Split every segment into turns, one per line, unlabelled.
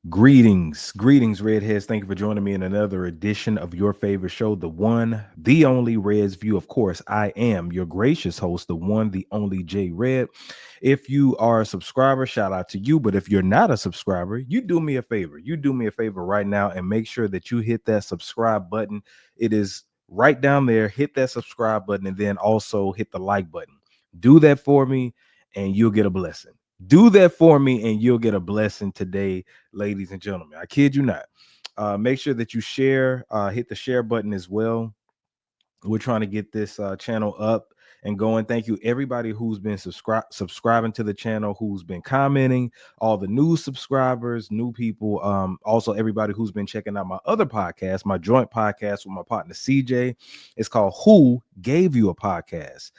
Greetings, Redheads. Thank you for joining me in another edition of your favorite show, the one, the only Red's View. Of course, I am your gracious host, the one, the only J Red. If you are a subscriber, shout out to you. But if you're not a subscriber, you do me a favor. You do me a favor right now and make sure that you hit that subscribe button. It is right down there. Hit that subscribe button and then also hit the like button. Do that for me and you'll get a blessing. Do that for me and you'll get a blessing today, ladies and gentlemen. I kid you not. Make sure that you share, hit the share button as well. We're trying to get this channel up and going. Thank you, everybody who's been subscribing to the channel, who's been commenting, all the new subscribers, new people. Also, everybody who's been checking out my other podcast, my joint podcast with my partner CJ. It's called Who Gave You a Podcast.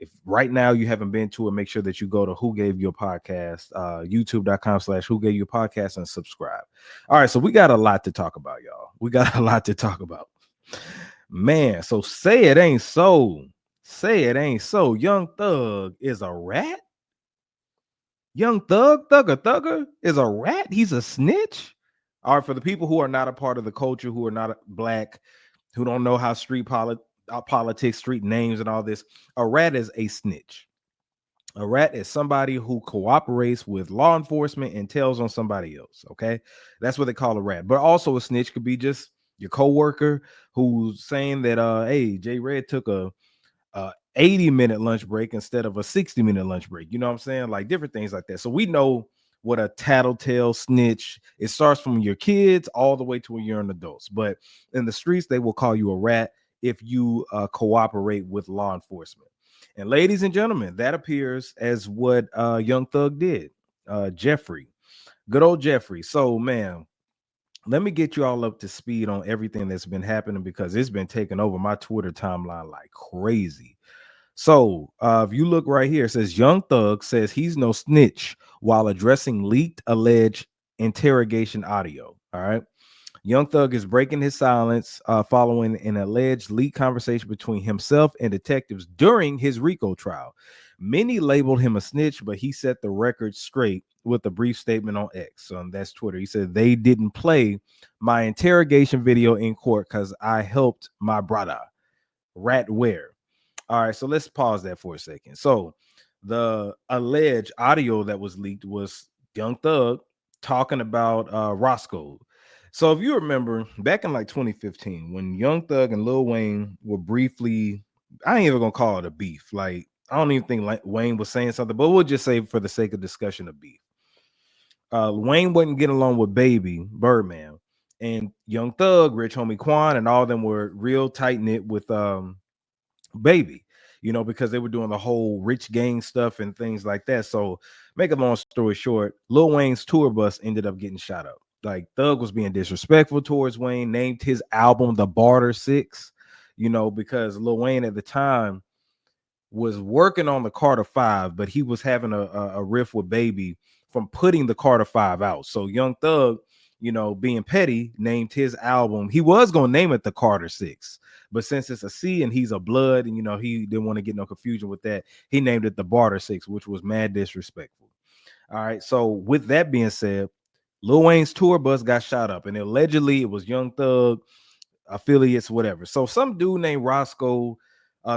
If right now you haven't been to it, make sure that you go to Who Gave You a Podcast, youtube.com/Who Gave You a Podcast and subscribe. All right, so we got a lot to talk about, y'all. We got a lot to talk about. Man, so say it ain't so. Say it ain't so. Young Thug is a rat? Young Thugger is a rat? He's a snitch? All right, for the people who are not a part of the culture, who are not black, who don't know how politics, street names, and all this, a rat is a snitch. A rat is somebody who cooperates with law enforcement and tells on somebody else. Okay, that's what they call a rat. But also a snitch could be just your coworker who's saying that, hey, J Red took a 80-minute lunch break instead of a 60-minute lunch break. You know what I'm saying? Like different things like that. So we know what a tattletale snitch. It starts from your kids all the way to when you're an adult. But in the streets, they will call you a rat if you cooperate with law enforcement. And ladies and gentlemen, that appears as what Young Thug did. Jeffrey, good old Jeffrey. So, man, let me get you all up to speed on everything that's been happening because it's been taking over my Twitter timeline like crazy. So, if you look right here, it says Young Thug says he's no snitch while addressing leaked alleged interrogation audio. All right. Young Thug is breaking his silence following an alleged leaked conversation between himself and detectives during his RICO trial. Many labeled him a snitch, but he set the record straight with a brief statement on X. That's Twitter. He said, they didn't play my interrogation video in court because I helped my brother. Rat where? All right, so let's pause that for a second. So the alleged audio that was leaked was Young Thug talking about Roscoe. So if you remember back in like 2015, when Young Thug and Lil Wayne were briefly, I ain't even gonna call it a beef. Like I don't even think like Wayne was saying something, but we'll just say for the sake of discussion of beef. Wayne wasn't getting along with Baby Birdman, and Young Thug, Rich Homie Quan, and all of them were real tight knit with Baby, you know, because they were doing the whole rich gang stuff and things like that. So, make a long story short, Lil Wayne's tour bus ended up getting shot up. Like Thug was being disrespectful towards Wayne, named his album The Barter Six, you know, because Lil Wayne at the time was working on the Carter Five, but he was having a riff with Baby from putting the Carter Five out. So Young Thug, you know, being petty, named his album. He was gonna name it the Carter Six, but since it's a C and he's a blood, and you know he didn't want to get no confusion with that, he named it the Barter Six, which was mad disrespectful. All right. So with that being said, Lil Wayne's tour bus got shot up, and allegedly it was Young Thug affiliates, whatever. So some dude named Roscoe,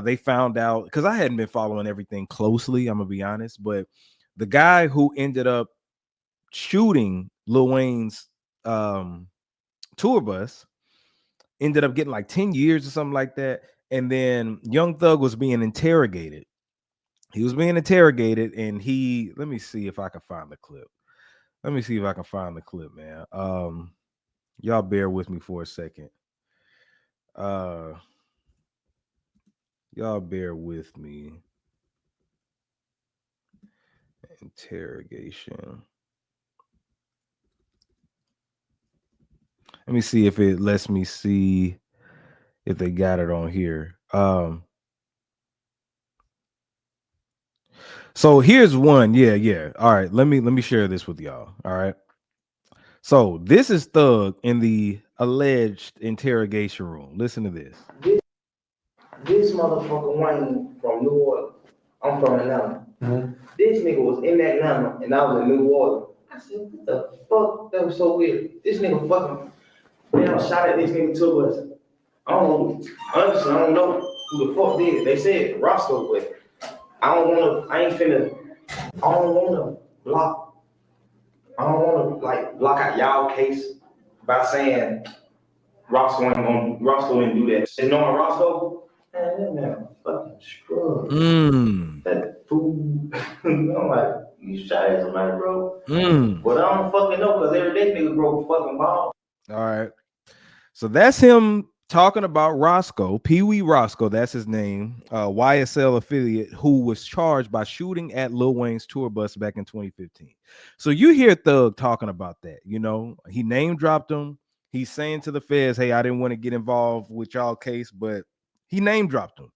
they found out because I hadn't been following everything closely. I'm gonna be honest, but the guy who ended up shooting Lil Wayne's tour bus ended up getting like 10 years or something like that. And then Young Thug was being interrogated. He was being interrogated, and let me see if I can find the clip. Let me see if I can find the clip, man. Y'all bear with me for a second. Y'all bear with me. Interrogation. Let me see if it lets me see if they got it on here. So here's one. Yeah. All right, let me share this with y'all. All right. So this is Thug in the alleged interrogation room. Listen to this.
This motherfucker Wayne from New Orleans. I'm from Atlanta. Mm-hmm. This nigga was in Atlanta and I was in New Orleans. I said, what the fuck? That was so weird. This nigga fucking damn shot at this nigga tour bus. I don't know. Honestly, I don't know who the fuck did. They said Roscoe, but I don't wanna. I ain't finna. I don't wanna block. I don't wanna like block out y'all case by saying Roscoe didn't do that. And knowing Roscoe, man, that man fucking scrub.
Mm.
That fool. I'm like, you shot at somebody, bro.
Mm.
But I don't fucking know because every day nigga broke fucking ball.
All right. So that's him talking about Roscoe, Pee Wee Roscoe, that's his name, YSL affiliate, who was charged by shooting at Lil Wayne's tour bus back in 2015. So you hear Thug talking about that, you know, he name dropped him. He's saying to the feds, hey, I didn't want to get involved with y'all case, but he name dropped him.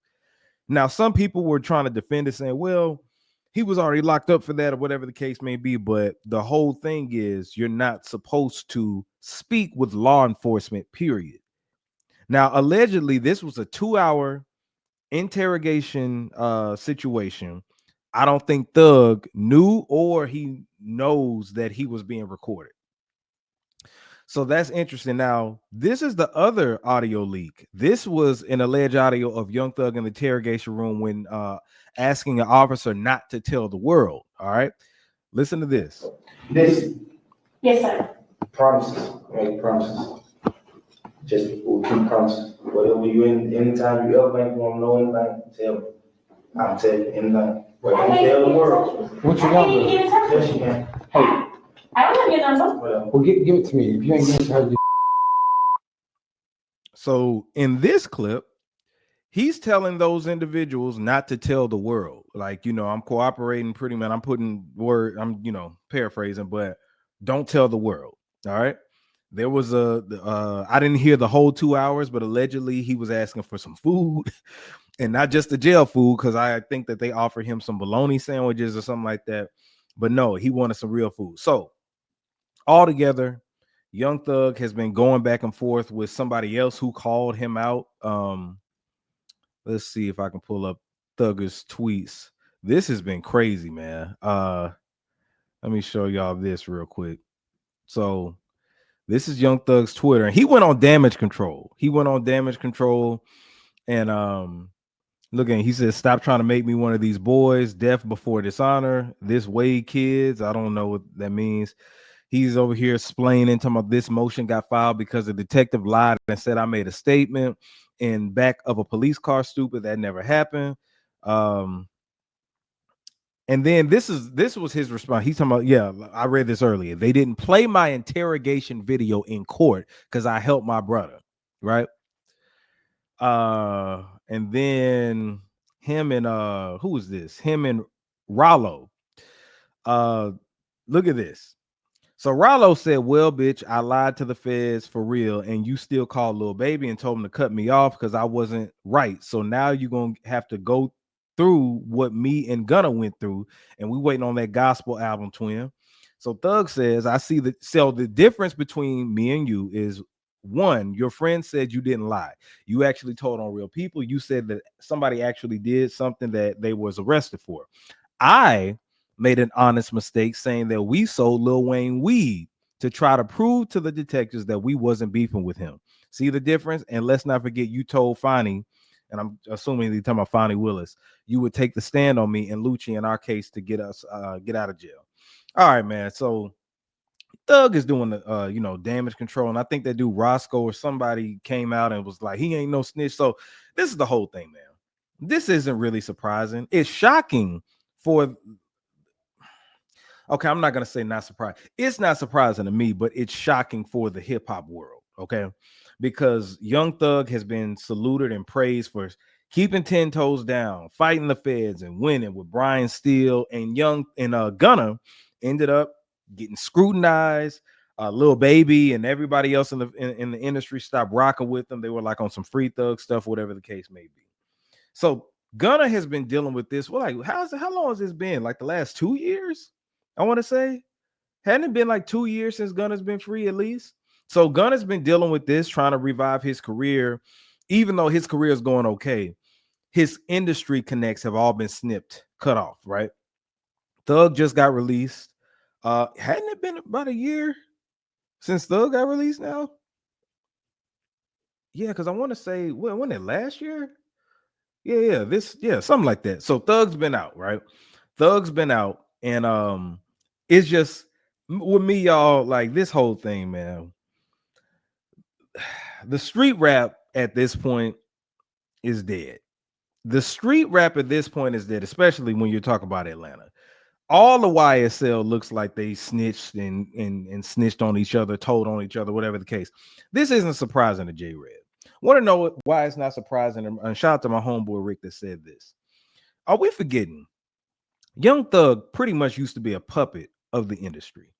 Now, some people were trying to defend it, saying, well, he was already locked up for that or whatever the case may be. But the whole thing is you're not supposed to speak with law enforcement, period. Now, allegedly, this was a 2-hour interrogation situation. I don't think Thug knew or he knows that he was being recorded. So that's interesting. Now, this is the other audio leak. This was an alleged audio of Young Thug in the interrogation room when asking an officer not to tell the world. All right. Listen to this.
This
Yes, sir.
promises, make promises. Just we'll keep promises. Whatever you anytime you ever think you want to know anything, tell me. I'll tell you anything. But don't tell the world.
What you got?
Yes, you can.
Hey. I don't have your number.
Whatever.
Well, give it to me. If you ain't giving it to her,
So in this clip, he's telling those individuals not to tell the world. Like, you know, I'm cooperating pretty much. I'm putting word, I'm, you know, paraphrasing, but don't tell the world. All right. There was I didn't hear the whole 2 hours, but allegedly he was asking for some food and not just the jail food, because I think that they offered him some bologna sandwiches or something like that. But no, he wanted some real food. So altogether, Young Thug has been going back and forth with somebody else who called him out. Let's see if I can pull up Thugger's tweets. This has been crazy, man. Let me show y'all this real quick. So this is Young Thug's Twitter, and he went on damage control. And look, he says, stop trying to make me one of these boys. Death before dishonor. This way, kids. I don't know what that means. He's over here explaining, talking about this motion got filed because the detective lied and said I made a statement in back of a police car. Stupid. That never happened. And then this was his response. He's talking about, yeah, I read this earlier. They didn't play my interrogation video in court because I helped my brother, right? And then him and who is this? Him and Rollo. Look at this. So Rollo said, well, bitch, I lied to the feds for real, and you still called Lil Baby and told him to cut me off because I wasn't right. So now you're going to have to go through what me and Gunna went through, and we waiting on that gospel album, twin. So Thug says, I see that. So the difference between me and you is, one, your friend said you didn't lie. You actually told on real people. You said that somebody actually did something that they was arrested for. I made an honest mistake saying that we sold Lil Wayne weed to try to prove to the detectives that we wasn't beefing with him. See the difference? And let's not forget, you told Fonnie, and I'm assuming you're talking about Fonnie Willis, you would take the stand on me and Lucci in our case to get us get out of jail. All right, man. So Thug is doing the damage control, and I think that dude Roscoe or somebody came out and was like, he ain't no snitch. So this is the whole thing, man. This isn't really surprising. It's shocking for okay, I'm not gonna say not surprised. It's not surprising to me, but it's shocking for the hip hop world. Okay, because Young Thug has been saluted and praised for keeping 10 toes down, fighting the feds, and winning with Brian Steele and Gunna ended up getting scrutinized. Lil Baby and everybody else in the industry stopped rocking with them. They were like on some free thug stuff, whatever the case may be. So Gunna has been dealing with this. Well, like, how long has this been? Like the last 2 years? I want to say, hadn't it been like 2 years since Gunna's been free at least? So Gunna's been dealing with this, trying to revive his career, even though his career is going okay. His industry connects have all been cut off, right? Thug just got released. Hadn't it been about a year since Thug got released now? Yeah, because I want to say, when it last year? Yeah, something like that. So Thug's been out, right? Thug's been out, and it's just with me, y'all, like this whole thing, man. The street rap at this point is dead. The street rap at this point is dead, especially when you're talking about Atlanta. All the YSL looks like they snitched and snitched on each other, told on each other, whatever the case. This isn't surprising to J Red. Want to know why it's not surprising? And shout out to my homeboy Rick that said this. Are we forgetting? Young Thug pretty much used to be a puppet of the industry.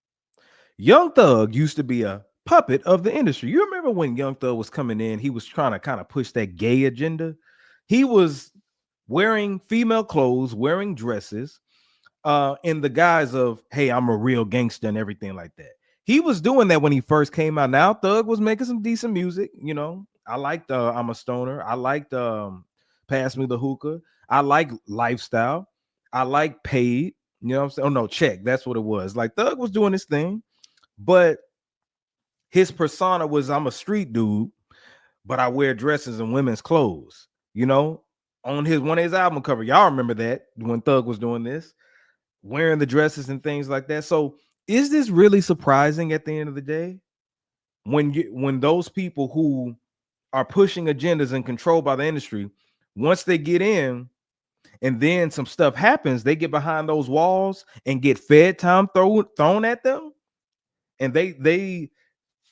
Young Thug used to be a puppet of the industry. You remember when Young Thug was coming in, he was trying to kind of push that gay agenda. He was wearing female clothes, wearing dresses, in the guise of, hey, I'm a real gangster and everything like that. He was doing that when he first came out. Now Thug was making some decent music. You know, I liked I'm a Stoner. I liked Pass Me the Hookah. I like Lifestyle. I like Paid. You know what I'm saying? Oh no, Check. That's what it was. Like Thug was doing his thing, but his persona was, I'm a street dude, but I wear dresses and women's clothes. You know, on one of his album cover, y'all remember that when Thug was doing this, wearing the dresses and things like that. So is this really surprising at the end of the day? When those people who are pushing agendas and controlled by the industry, once they get in and then some stuff happens, they get behind those walls and get fed time thrown at them, and they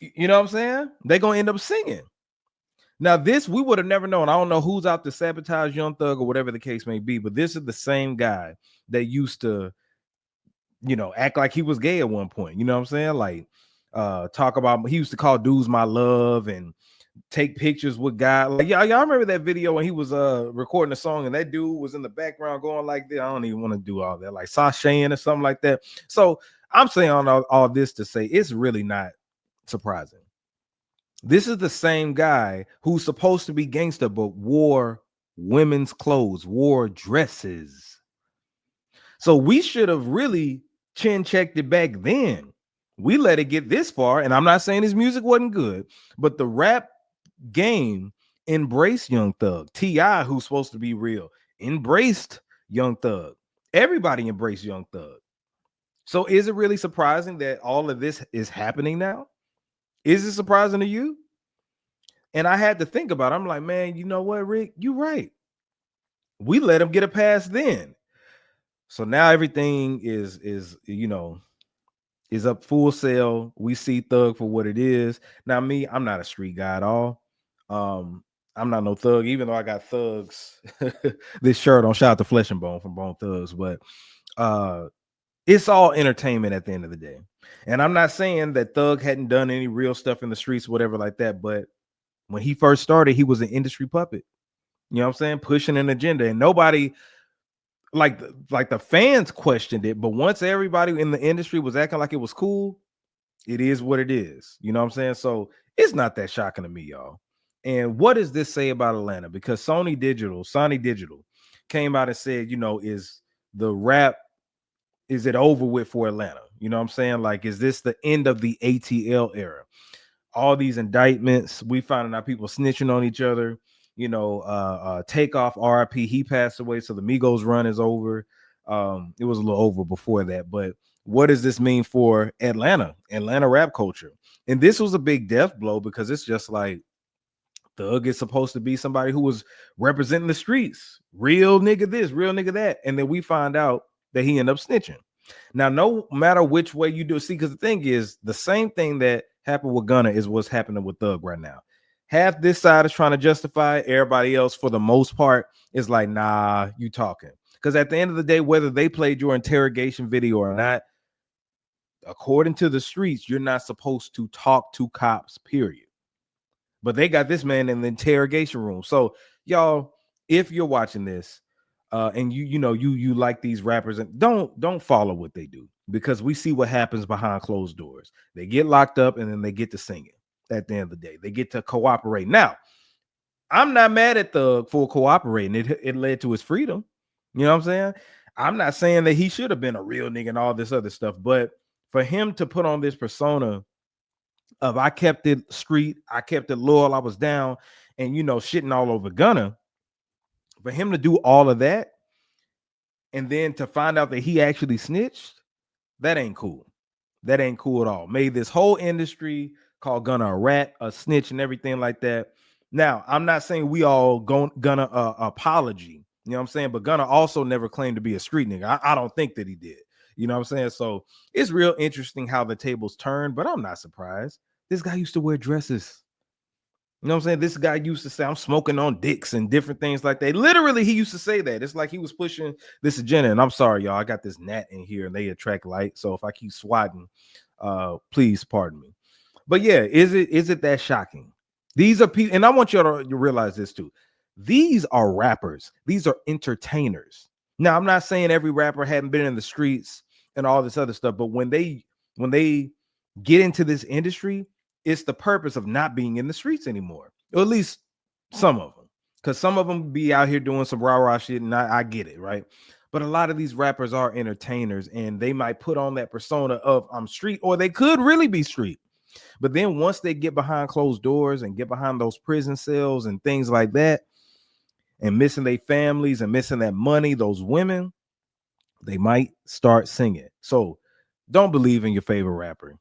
you know what I'm saying? They're gonna end up singing. Now, this we would have never known. I don't know who's out to sabotage Young Thug or whatever the case may be, but this is the same guy that used to, act like he was gay at one point. You know what I'm saying? Like, talk about, he used to call dudes my love and take pictures with guys. Like, y'all remember that video when he was recording a song and that dude was in the background going like this? I don't even want to do all that, like sashaying or something like that. So I'm saying all this to say it's really not surprising. This is the same guy who's supposed to be gangster, but wore women's clothes, wore dresses. So we should have really chin checked it back then. We let it get this far, and I'm not saying his music wasn't good, but the rap game embraced Young Thug. T.I., who's supposed to be real, embraced Young Thug. Everybody embraced Young Thug. So is it really surprising that all of this is happening now? Is it surprising to you? And I had to think about it. I'm like, man, you know what, Rick? You're right. We let him get a pass then. So now everything is up full sale. We see Thug for what it is. Now, me, I'm not a street guy at all. I'm not no thug, even though I got Thugs this shirt on. Shout out to Flesh and Bone from Bone Thugs, but it's all entertainment at the end of the day. And I'm not saying that Thug hadn't done any real stuff in the streets, whatever like that, but when he first started, he was an industry puppet. You know what I'm saying? Pushing an agenda, and nobody like the fans questioned it, but once everybody in the industry was acting like it was cool, it is what it is. You know what I'm saying? So it's not that shocking to me, y'all. And what does this say about Atlanta? Because Sony Digital came out and said, is the rap, is it over with for Atlanta? You know what I'm saying? Like, is this the end of the ATL era? All these indictments, we finding out people snitching on each other. Takeoff, RIP, he passed away, so the Migos run is over. It was a little over before that, but what does this mean for Atlanta rap culture? And this was a big death blow because it's just like Thug is supposed to be somebody who was representing the streets, real nigga this, real nigga that, and then we find out that he ended up snitching. Now, no matter which way you do, see, because the thing is, the same thing that happened with Gunna is what's happening with Thug right now. Half this side is trying to justify it. Everybody else, for the most part, is like, nah, you talking. Because at the end of the day, whether they played your interrogation video or not, according to the streets, you're not supposed to talk to cops, period. But they got this man in the interrogation room. So, y'all, if you're watching this, and you like these rappers, and don't follow what they do, because we see what happens behind closed doors. They get locked up and then they get to singing. At the end of the day, they get to cooperate. Now, I'm not mad at Thug for cooperating. It led to his freedom. You know what I'm saying? I'm not saying that he should have been a real nigga and all this other stuff, but For him to put on this persona of I kept it street, I kept it loyal, I was down, and shitting all over Gunna, for him to do all of that, and then to find out that he actually snitched, that ain't cool. That ain't cool at all. Made this whole industry call Gunna a rat, a snitch, and everything like that. Now, I'm not saying we all Gunna apology, you know what I'm saying? But Gunna also never claimed to be a street nigga. I don't think that he did. You know what I'm saying? So it's real interesting how the tables turned, but I'm not surprised. This guy used to wear dresses. You know what I'm saying? This guy used to say, I'm smoking on dicks and different things like that. Literally, he used to say that. It's like he was pushing this agenda. And I'm sorry, y'all. I got this gnat in here and they attract light. So if I keep swatting, please pardon me. But yeah, is it that shocking? These are people, and I want y'all to realize this too. These are rappers, these are entertainers. Now, I'm not saying every rapper hadn't been in the streets and all this other stuff, but when they get into this industry, it's the purpose of not being in the streets anymore, or at least some of them, because some of them be out here doing some rah-rah shit, and I get it, right? But a lot of these rappers are entertainers, and they might put on that persona of I'm street, or they could really be street. But then once they get behind closed doors and get behind those prison cells and things like that, and missing their families and missing that money, those women, they might start singing. So don't believe in your favorite rapper.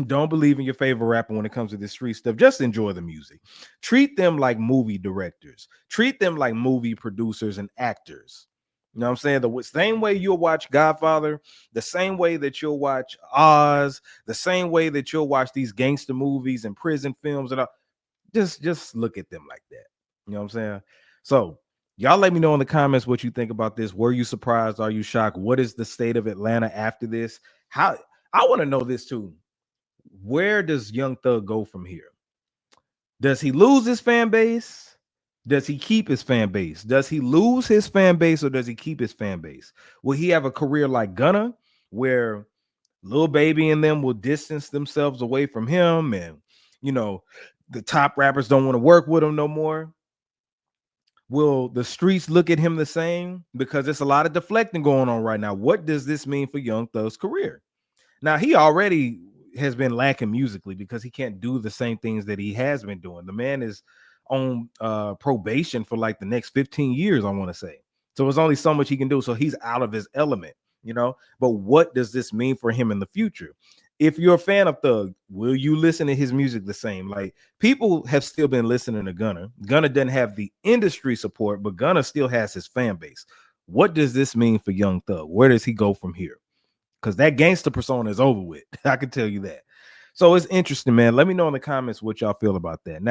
Don't believe in your favorite rapper when it comes to this street stuff. Just enjoy the music. Treat them like movie directors. Treat them like movie producers and actors. You know what I'm saying? The same way you'll watch Godfather, the same way that you'll watch Oz, the same way that you'll watch these gangster movies and prison films, and all. Just look at them like that. You know what I'm saying? So y'all let me know in the comments what you think about this. Were you surprised? Are you shocked? What is the state of Atlanta after this? How I want to know this too. Where does Young Thug go from here? Does he lose his fan base? Does he keep his fan base? Does he lose his fan base, or does he keep his fan base? Will he have a career like Gunna, where Lil Baby and them will distance themselves away from him, and the top rappers don't want to work with him no more? Will the streets look at him the same? Because there's a lot of deflecting going on right now. What does this mean for Young Thug's career? Now, he already has been lacking musically because he can't do the same things that he has been doing. The man is on probation for like the next 15 years, I want to say. So there's only so much he can do. So he's out of his element, But what does this mean for him in the future? If you're a fan of Thug, will you listen to his music the same? Like, people have still been listening to Gunna. Gunna doesn't have the industry support, but Gunna still has his fan base. What does this mean for Young Thug? Where does he go from here? Because that gangster persona is over with. I can tell you that. So it's interesting, man. Let me know in the comments what y'all feel about that. Now,